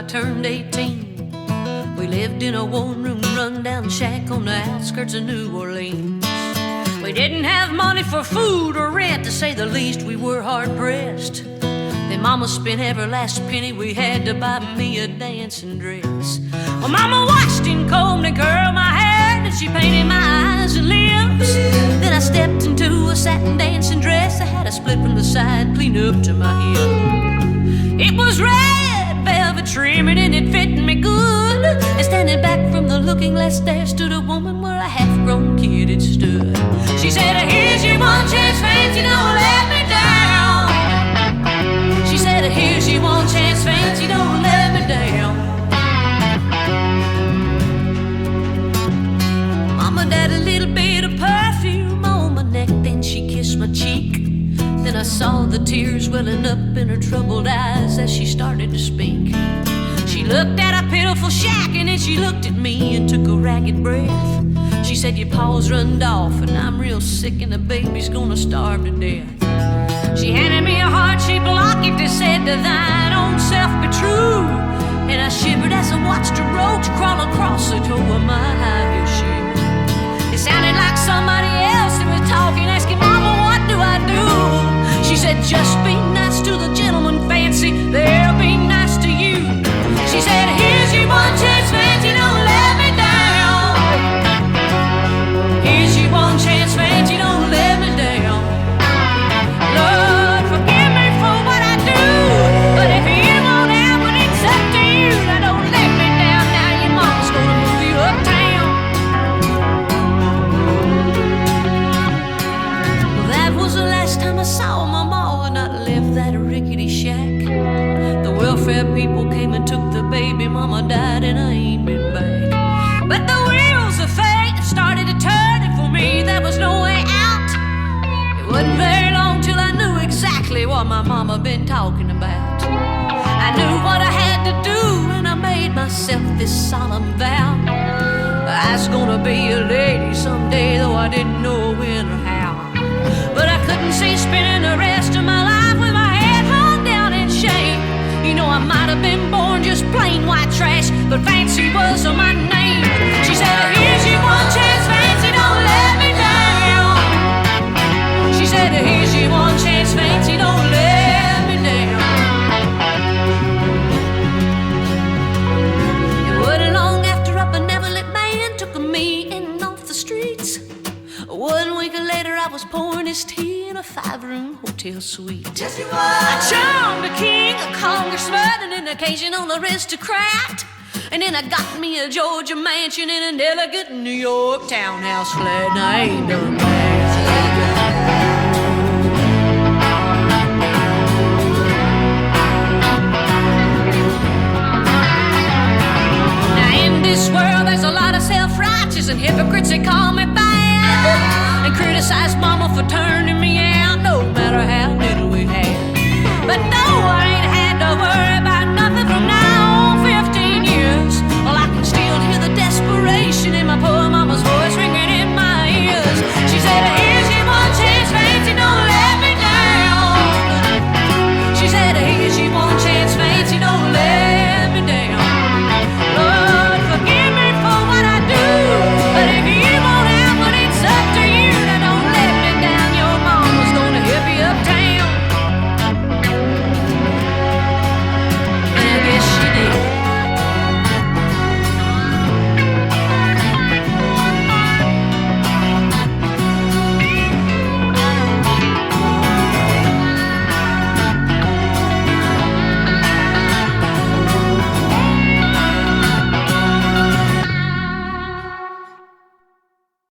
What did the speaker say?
turned 18. We lived in a one-room rundown shack on the outskirts of New Orleans. We didn't have money for food or rent, to say the least. We were hard-pressed. Then Mama spent every last penny we had to buy me a dancing dress. Well, Mama washed and combed and curled my hair, and she painted my eyes and lips. Then I stepped into a satin dancing dress that had a split from the side clean up to my hip. It was red velvet trimming and it fit me good. And standing back from the looking glass there stood a woman where a half-grown kid had stood. She said, here's your one chance, fancy, don't let me down. She said, here's your one chance, fancy, don't let me down. Mama had a little bit of perfume on my neck, then she kissed my cheek. Then I saw the tears welling up in her troubled eyes as she started to speak. She looked at a pitiful shack and then she looked at me and took a ragged breath. She said, your paws runned off and I'm real sick and the baby's gonna starve to death. She handed me a heart-shaped locket that said, to thine own self be true. And I shivered as I watched a roach crawl across the toe of my high-heel shoe. It sounded like somebody else that was talking, asking, Mama, what do I do? She said, just be nice to the gentleman, fancy, they'll be nice to you. She said, here's your one chance, fancy, don't let me down. Here's your one chance, fancy, don't let me down. Lord, forgive me for what I do, but if you won't have what it's up to you, now don't let me down. Now your mama's gonna move you uptown. Well, that was the last time I saw my ma and I left that rickety shack. The welfare people came and took the baby, Mama died and I ain't been back. But the wheels of fate started to turn, and for me there was no way out. It wasn't very long till I knew exactly what my mama been talking about. I knew what I had to do and I made myself this solemn vow. I was gonna be a lady someday, though I didn't know when or how. But I couldn't see spending the rest of my life with my head hung down in shame. You know, I might have been born just plain white trash, but fancy was my name. She said, here's your one chance, fancy, don't let me down. She said, here's your one chance, fancy, don't let me down. It wasn't long after a benevolent man took me in off the streets. 1 week later I was pouring his tea in a 5-room hotel suite. Yes, you I was. charmed a king, a congressman, and an occasional aristocrat. And then I got me a Georgia mansion in an elegant New York townhouse flat, and I ain't done that. Now in this world there's a lot of self-righteous and hypocrites that call me bad and criticize Mama for turning me out, no matter how